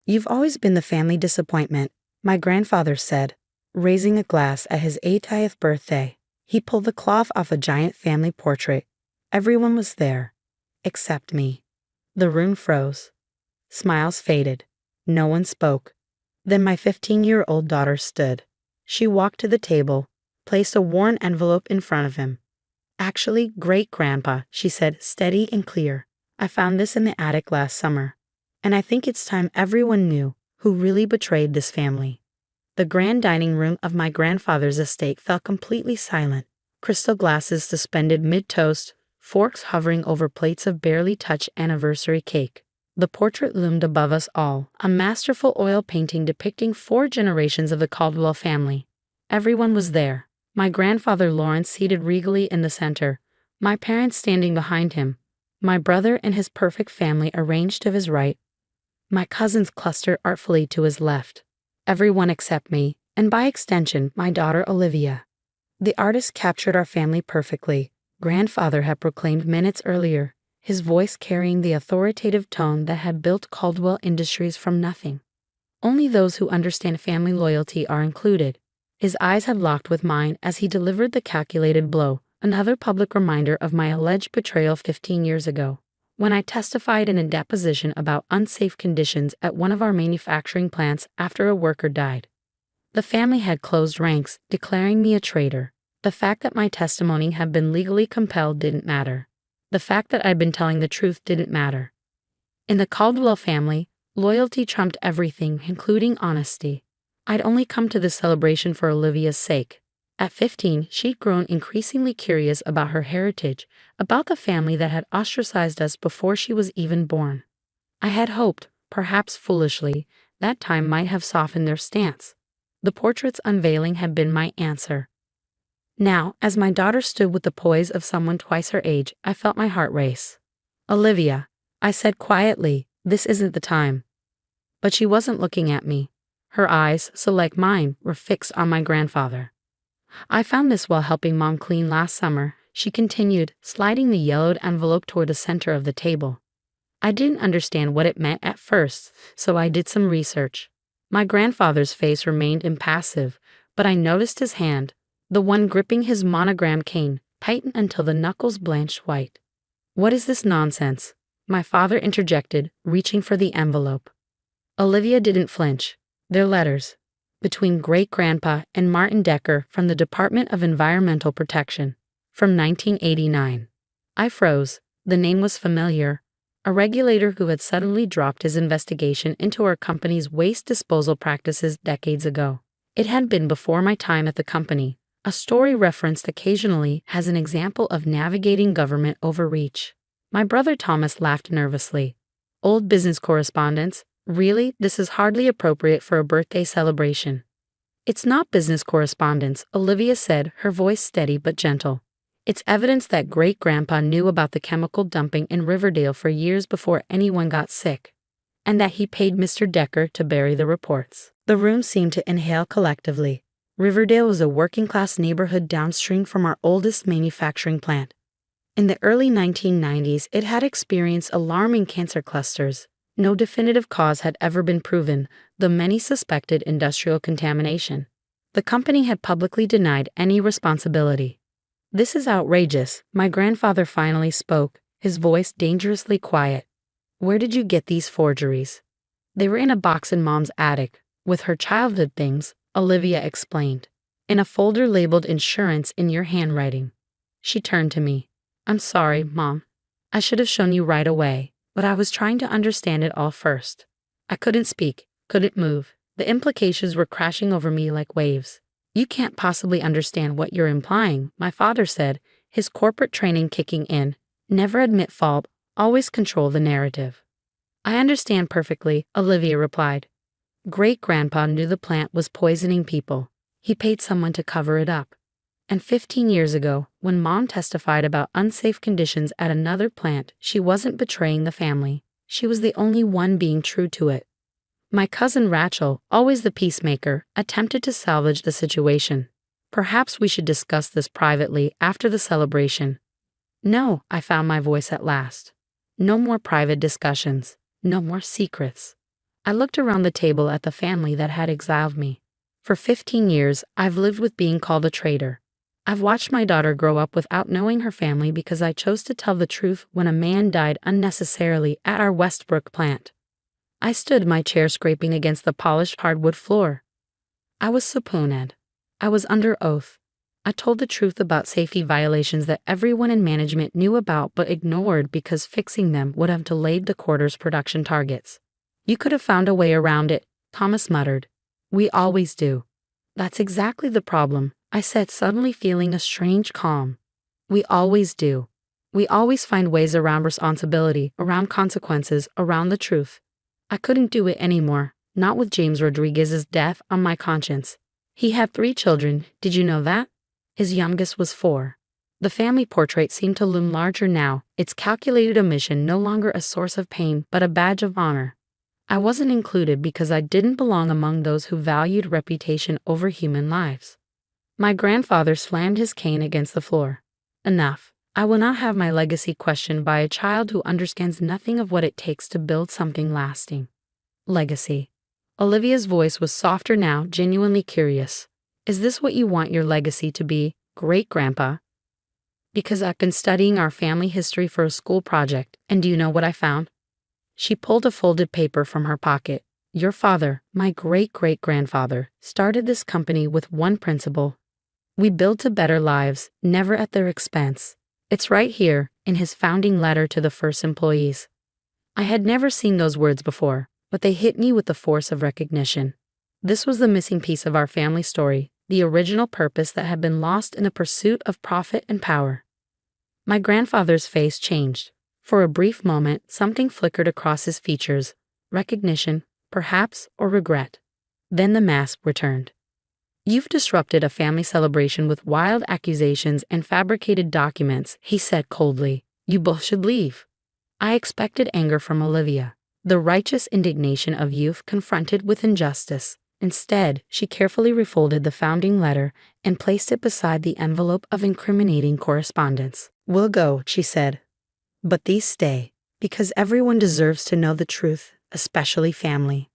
You've always been the family disappointment, my grandfather said, raising a glass at his 80th birthday. He pulled the cloth off a giant family portrait. Everyone was there, except me. The room froze. Smiles faded. No one spoke. Then my 15-year-old daughter stood. She walked to the table, placed a worn envelope in front of him. Actually, great-grandpa, she said, steady and clear. I found this in the attic last summer. And I think it's time everyone knew who really betrayed this family. The grand dining room of my grandfather's estate fell completely silent, crystal glasses suspended mid-toast, forks hovering over plates of barely touched anniversary cake. The portrait loomed above us all, a masterful oil painting depicting 4 generations of the Caldwell family. Everyone was there. My grandfather Lawrence seated regally in the center, my parents standing behind him, my brother and his perfect family arranged to his right, my cousins clustered artfully to his left. Everyone except me, and by extension, my daughter Olivia. The artist captured our family perfectly, grandfather had proclaimed minutes earlier, his voice carrying the authoritative tone that had built Caldwell Industries from nothing. Only those who understand family loyalty are included. His eyes had locked with mine as he delivered the calculated blow, another public reminder of my alleged betrayal 15 years ago, when I testified in a deposition about unsafe conditions at one of our manufacturing plants after a worker died. The family had closed ranks, declaring me a traitor. The fact that my testimony had been legally compelled didn't matter. The fact that I'd been telling the truth didn't matter. In the Caldwell family, loyalty trumped everything, including honesty. I'd only come to this celebration for Olivia's sake. At 15, she'd grown increasingly curious about her heritage, about the family that had ostracized us before she was even born. I had hoped, perhaps foolishly, that time might have softened their stance. The portrait's unveiling had been my answer. Now, as my daughter stood with the poise of someone twice her age, I felt my heart race. "Olivia," I said quietly, "this isn't the time." But she wasn't looking at me. Her eyes, so like mine, were fixed on my grandfather. "I found this while helping Mom clean last summer," she continued, sliding the yellowed envelope toward the center of the table. I didn't understand what it meant at first, so I did some research. My grandfather's face remained impassive, but I noticed his hand, the one gripping his monogram cane, tighten until the knuckles blanched white. "What is this nonsense?" my father interjected, reaching for the envelope. Olivia didn't flinch. "They're letters. Between great-grandpa and Martin Decker from the Department of Environmental Protection. From 1989. I froze. The name was familiar. A regulator who had suddenly dropped his investigation into our company's waste disposal practices decades ago. It had been before my time at the company. A story referenced occasionally as an example of navigating government overreach. My brother Thomas laughed nervously. "Old business correspondence? Really, this is hardly appropriate for a birthday celebration." "It's not business correspondence," Olivia said, her voice steady but gentle. "It's evidence that great-grandpa knew about the chemical dumping in Riverdale for years before anyone got sick, and that he paid Mr. Decker to bury the reports." The room seemed to inhale collectively. Riverdale was a working-class neighborhood downstream from our oldest manufacturing plant. In the early 1990s, it had experienced alarming cancer clusters. No definitive cause had ever been proven, though many suspected industrial contamination. The company had publicly denied any responsibility. "This is outrageous," my grandfather finally spoke, his voice dangerously quiet. "Where did you get these forgeries?" "They were in a box in Mom's attic, with her childhood things," Olivia explained. "In a folder labeled insurance in your handwriting." She turned to me. "I'm sorry, Mom. I should have shown you right away, but I was trying to understand it all first." I couldn't speak, couldn't move. The implications were crashing over me like waves. "You can't possibly understand what you're implying," my father said, his corporate training kicking in. "Never admit fault, always control the narrative." "I understand perfectly," Olivia replied. "Great-grandpa knew the plant was poisoning people. He paid someone to cover it up. And 15 years ago, when Mom testified about unsafe conditions at another plant, she wasn't betraying the family. She was the only one being true to it." My cousin Rachel, always the peacemaker, attempted to salvage the situation. "Perhaps we should discuss this privately after the celebration." "No," I found my voice at last. "No more private discussions. No more secrets. I looked around the table at the family that had exiled me. For 15 years, I've lived with being called a traitor. I've watched my daughter grow up without knowing her family because I chose to tell the truth when a man died unnecessarily at our Westbrook plant. I stood my chair scraping against the polished hardwood floor. I was subpoenaed. I was under oath. I told the truth about safety violations that everyone in management knew about but ignored because fixing them would have delayed the quarter's production targets. You could have found a way around it, Thomas muttered. We always do. That's exactly the problem, I said, suddenly feeling a strange calm. We always do. We always find ways around responsibility, around consequences, around the truth. I couldn't do it anymore, not with James Rodriguez's death on my conscience. He had 3 children, did you know that? His youngest was 4. The family portrait seemed to loom larger now, its calculated omission no longer a source of pain but a badge of honor. I wasn't included because I didn't belong among those who valued reputation over human lives. My grandfather slammed his cane against the floor. Enough. I will not have my legacy questioned by a child who understands nothing of what it takes to build something lasting. Legacy. Olivia's voice was softer now, genuinely curious. Is this what you want your legacy to be, great-grandpa? Because I've been studying our family history for a school project, and do you know what I found? She pulled a folded paper from her pocket. Your father, my great-great-grandfather, started this company with one principle. We build to better lives, never at their expense. It's right here, in his founding letter to the first employees. I had never seen those words before, but they hit me with the force of recognition. This was the missing piece of our family story, the original purpose that had been lost in the pursuit of profit and power. My grandfather's face changed. For a brief moment, something flickered across his features, recognition, perhaps, or regret. Then the mask returned. You've disrupted a family celebration with wild accusations and fabricated documents, he said coldly. You both should leave. I expected anger from Olivia, the righteous indignation of youth confronted with injustice. Instead, she carefully refolded the founding letter and placed it beside the envelope of incriminating correspondence. We'll go, she said. But these stay, because everyone deserves to know the truth, especially family.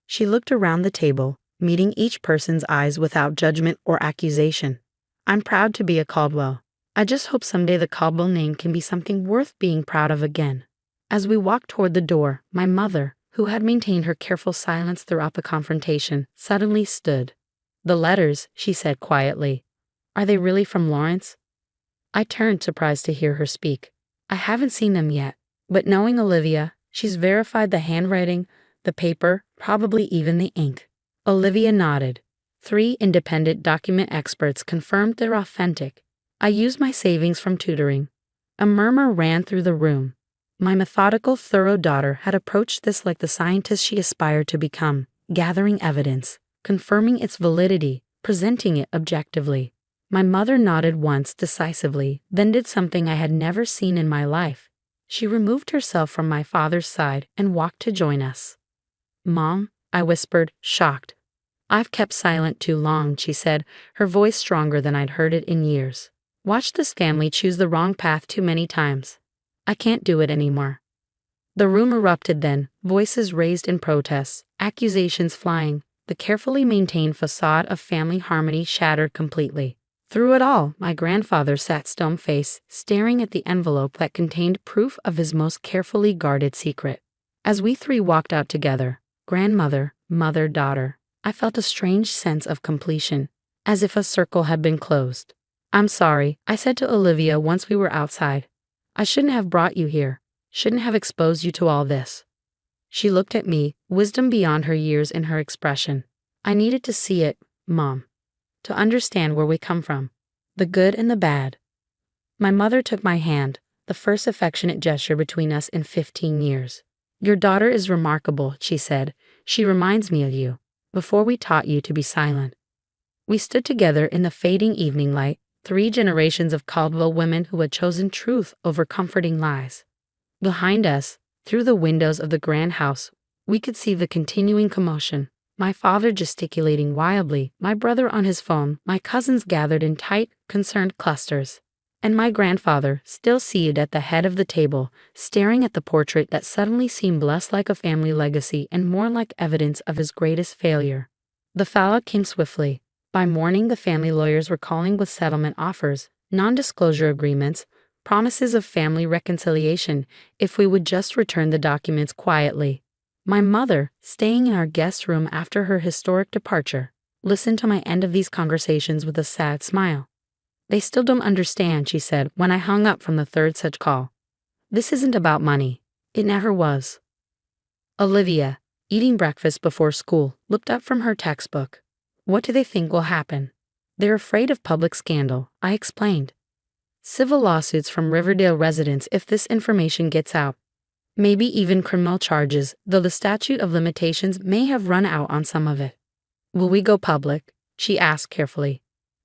She looked around the table, meeting each person's eyes without judgment or accusation. I'm proud to be a Caldwell. I just hope someday the Caldwell name can be something worth being proud of again. As we walked toward the door, my mother, who had maintained her careful silence throughout the confrontation, suddenly stood. The letters, she said quietly. Are they really from Lawrence? I turned, surprised to hear her speak. I haven't seen them yet, but knowing Olivia, she's verified the handwriting, the paper, probably even the ink. Olivia nodded. 3 independent document experts confirmed they're authentic. I used my savings from tutoring. A murmur ran through the room. My methodical, thorough daughter had approached this like the scientist she aspired to become, gathering evidence, confirming its validity, presenting it objectively. My mother nodded once decisively, then did something I had never seen in my life. She removed herself from my father's side and walked to join us. Mom, I whispered, shocked. I've kept silent too long, she said, her voice stronger than I'd heard it in years. Watched this family choose the wrong path too many times. I can't do it anymore. The room erupted then, voices raised in protest, accusations flying, the carefully maintained facade of family harmony shattered completely. Through it all, my grandfather sat stone-faced, staring at the envelope that contained proof of his most carefully guarded secret. As we 3 walked out together, grandmother, mother, daughter, I felt a strange sense of completion, as if a circle had been closed. I'm sorry, I said to Olivia once we were outside. I shouldn't have brought you here, shouldn't have exposed you to all this. She looked at me, wisdom beyond her years in her expression. I needed to see it, Mom. To understand where we come from, the good and the bad. My mother took my hand, the first affectionate gesture between us in 15 years. Your daughter is remarkable, she said. She reminds me of you. Before we taught you to be silent. We stood together in the fading evening light, 3 generations of Caldwell women who had chosen truth over comforting lies. Behind us, through the windows of the grand house, we could see the continuing commotion. My father gesticulating wildly, my brother on his phone, my cousins gathered in tight, concerned clusters. And my grandfather, still seated at the head of the table, staring at the portrait that suddenly seemed less like a family legacy and more like evidence of his greatest failure. The fallout came swiftly. By morning, the family lawyers were calling with settlement offers, non-disclosure agreements, promises of family reconciliation if we would just return the documents quietly. My mother, staying in our guest room after her historic departure, listened to my end of these conversations with a sad smile. "They still don't understand," she said when I hung up from the third such call. "This isn't about money. It never was." Olivia, eating breakfast before school, looked up from her textbook. "What do they think will happen?" "They're afraid of public scandal," I explained. "Civil lawsuits from Riverdale residents if this information gets out. Maybe even criminal charges, though the statute of limitations may have run out on some of it." "Will we go public?" she asked carefully.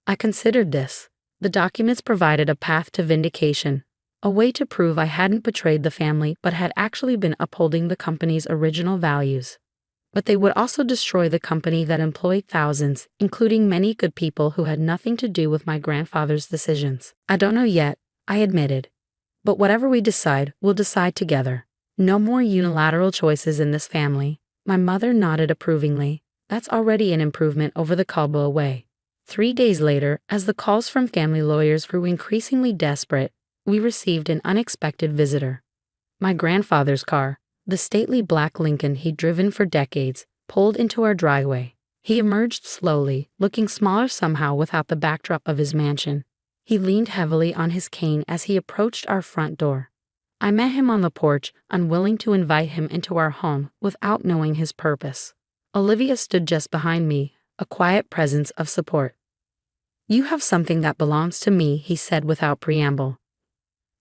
I considered this. The documents provided a path to vindication, a way to prove I hadn't betrayed the family but had actually been upholding the company's original values. But they would also destroy the company that employed thousands, including many good people who had nothing to do with my grandfather's decisions. "I don't know yet," I admitted. "But whatever we decide, we'll decide together. No more unilateral choices in this family." My mother nodded approvingly. "That's already an improvement over the Caldwell way." 3 days later, as the calls from family lawyers grew increasingly desperate, we received an unexpected visitor. My grandfather's car, the stately black Lincoln he'd driven for decades, pulled into our driveway. He emerged slowly, looking smaller somehow without the backdrop of his mansion. He leaned heavily on his cane as he approached our front door. I met him on the porch, unwilling to invite him into our home without knowing his purpose. Olivia stood just behind me, a quiet presence of support. "You have something that belongs to me," he said without preamble.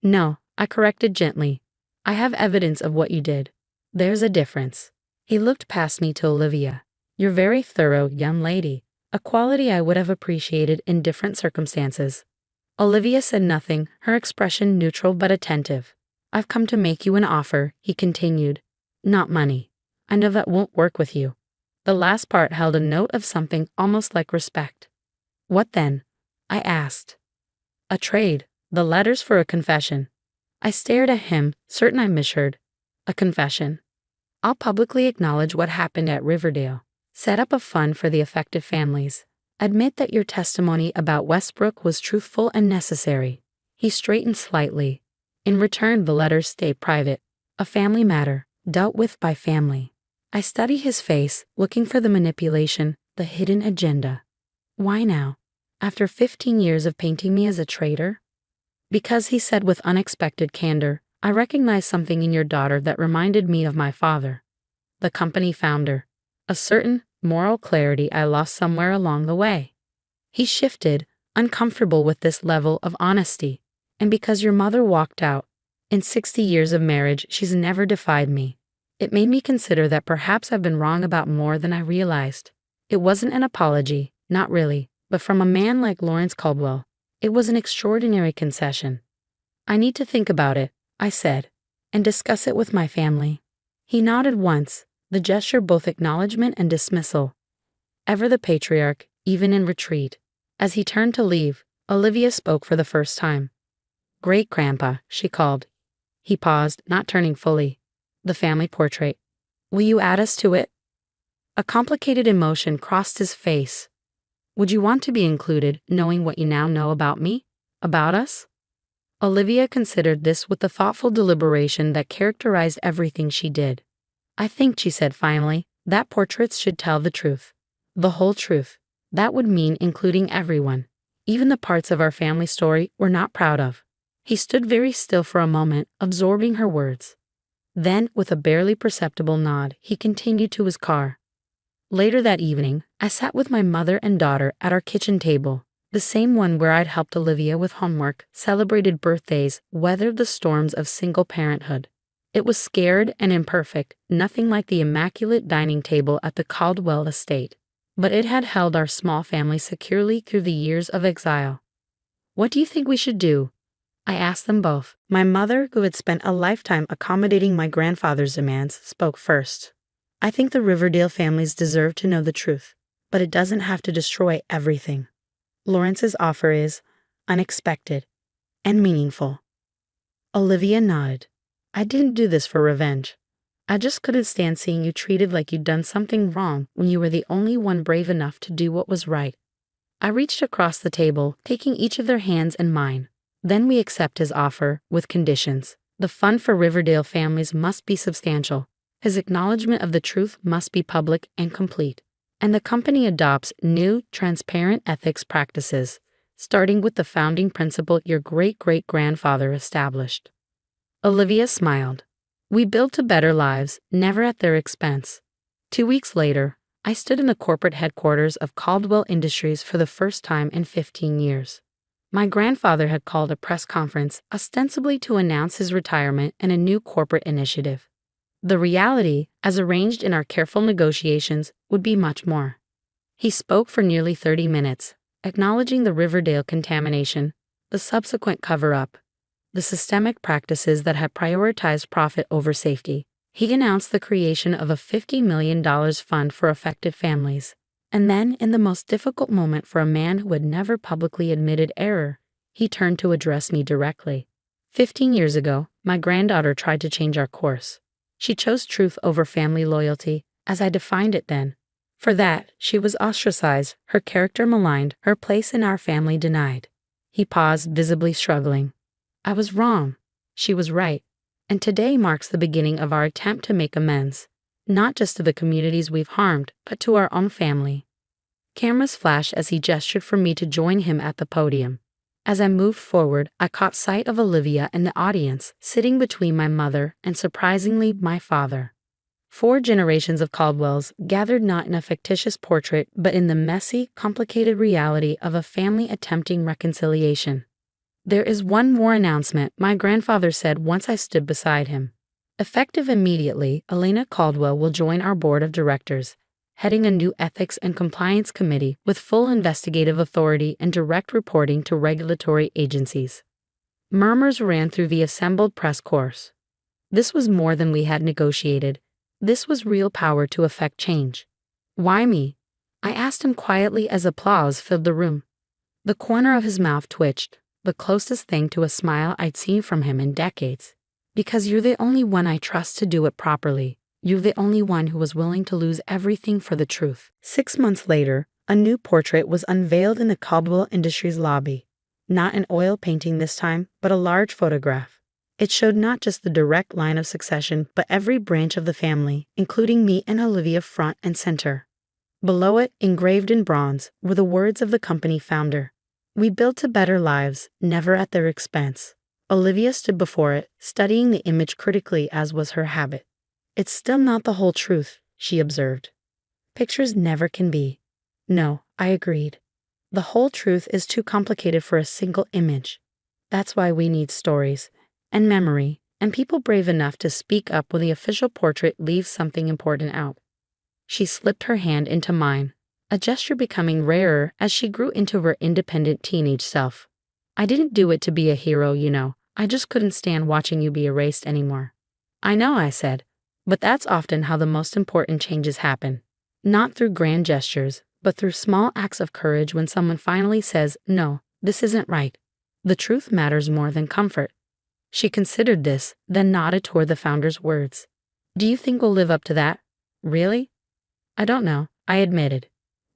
"No," I corrected gently. "I have evidence of what you did. There's a difference." He looked past me to Olivia. "You're very thorough, young lady, a quality I would have appreciated in different circumstances." Olivia said nothing, her expression neutral but attentive. "I've come to make you an offer," he continued. "Not money. I know that won't work with you." The last part held a note of something almost like respect. "What then?" I asked. "A trade, the letters for a confession." I stared at him, certain I misheard. "A confession?" "I'll publicly acknowledge what happened at Riverdale. Set up a fund for the affected families. Admit that your testimony about Westbrook was truthful and necessary." He straightened slightly. "In return, the letters stay private. A family matter, dealt with by family." I studied his face, looking for the manipulation, the hidden agenda. "Why now? After 15 years of painting me as a traitor?" "Because," he said with unexpected candor, "I recognized something in your daughter that reminded me of my father, the company founder. A certain moral clarity I lost somewhere along the way." He shifted, uncomfortable with this level of honesty. "And because your mother walked out. In 60 years of marriage, she's never defied me." It made me consider that perhaps I've been wrong about more than I realized. It wasn't an apology, not really, but from a man like Lawrence Caldwell, it was an extraordinary concession. "I need to think about it," I said, "and discuss it with my family." He nodded once, the gesture both acknowledgement and dismissal. Ever the patriarch, even in retreat. As he turned to leave, Olivia spoke for the first time. "Great-grandpa," she called. He paused, not turning fully. "The family portrait. Will you add us to it?" A complicated emotion crossed his face. "Would you want to be included, knowing what you now know about me? About us?" Olivia considered this with the thoughtful deliberation that characterized everything she did. "I think," she said finally, "that portraits should tell the truth. The whole truth. That would mean including everyone, even the parts of our family story we're not proud of." He stood very still for a moment, absorbing her words. Then, with a barely perceptible nod, he continued to his car. Later that evening, I sat with my mother and daughter at our kitchen table, the same one where I'd helped Olivia with homework, celebrated birthdays, weathered the storms of single parenthood. It was scared and imperfect, nothing like the immaculate dining table at the Caldwell estate, but it had held our small family securely through the years of exile. "What do you think we should do?" I asked them both. My mother, who had spent a lifetime accommodating my grandfather's demands, spoke first. "I think the Riverdale families deserve to know the truth, but it doesn't have to destroy everything. Lawrence's offer is unexpected. and meaningful. Olivia nodded. I didn't do this for revenge. I just couldn't stand seeing you treated like you'd done something wrong when you were the only one brave enough to do what was right. I reached across the table, taking each of their hands in mine. Then we accept his offer, with conditions. The fund for Riverdale families must be substantial. His acknowledgement of the truth must be public and complete. And the company adopts new, transparent ethics practices, starting with the founding principle your great-great-grandfather established. Olivia smiled. We build to better lives, never at their expense. 2 weeks later, I stood in the corporate headquarters of Caldwell Industries for the first time in 15 years. My grandfather had called a press conference ostensibly to announce his retirement and a new corporate initiative. The reality, as arranged in our careful negotiations, would be much more. He spoke for nearly 30 minutes, acknowledging the Riverdale contamination, the subsequent cover-up, the systemic practices that had prioritized profit over safety. He announced the creation of a $50 million fund for affected families. And then, in the most difficult moment for a man who had never publicly admitted error, he turned to address me directly. 15 years ago, my granddaughter tried to change our course. She chose truth over family loyalty, as I defined it then. For that, she was ostracized, her character maligned, her place in our family denied. He paused, visibly struggling. I was wrong. She was right. And today marks the beginning of our attempt to make amends, not just to the communities we've harmed, but to our own family. Cameras flashed as he gestured for me to join him at the podium. As I moved forward, I caught sight of Olivia in the audience, sitting between my mother and, surprisingly, my father. 4 generations of Caldwells gathered not in a fictitious portrait, but in the messy, complicated reality of a family attempting reconciliation. There is one more announcement, my grandfather said once I stood beside him. Effective immediately, Elena Caldwell will join our board of directors, heading a new ethics and compliance committee with full investigative authority and direct reporting to regulatory agencies. Murmurs ran through the assembled press corps. This was more than we had negotiated. This was real power to effect change. Why me? I asked him quietly as applause filled the room. The corner of his mouth twitched, the closest thing to a smile I'd seen from him in decades. Because you're the only one I trust to do it properly. You're the only one who was willing to lose everything for the truth. 6 months later, a new portrait was unveiled in the Caldwell Industries lobby. Not an oil painting this time, but a large photograph. It showed not just the direct line of succession, but every branch of the family, including me and Olivia front and center. Below it, engraved in bronze, were the words of the company founder. We built to better lives, never at their expense. Olivia stood before it, studying the image critically as was her habit. It's still not the whole truth, she observed. Pictures never can be. No, I agreed. The whole truth is too complicated for a single image. That's why we need stories, and memory, and people brave enough to speak up when the official portrait leaves something important out. She slipped her hand into mine, a gesture becoming rarer as she grew into her independent teenage self. I didn't do it to be a hero, you know. I just couldn't stand watching you be erased anymore. I know, I said, but that's often how the most important changes happen. Not through grand gestures, but through small acts of courage when someone finally says, no, this isn't right. The truth matters more than comfort. She considered this, then nodded toward the founder's words. Do you think we'll live up to that? Really? I don't know, I admitted.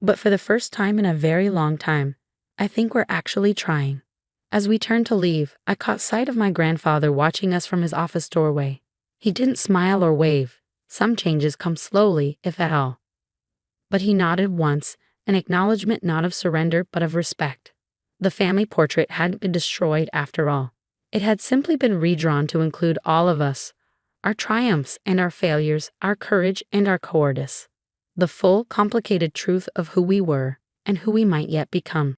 But for the first time in a very long time, I think we're actually trying. As we turned to leave, I caught sight of my grandfather watching us from his office doorway. He didn't smile or wave. Some changes come slowly, if at all. But he nodded once, an acknowledgement not of surrender but of respect. The family portrait hadn't been destroyed after all. It had simply been redrawn to include all of us, our triumphs and our failures, our courage and our cowardice. The full, complicated truth of who we were and who we might yet become.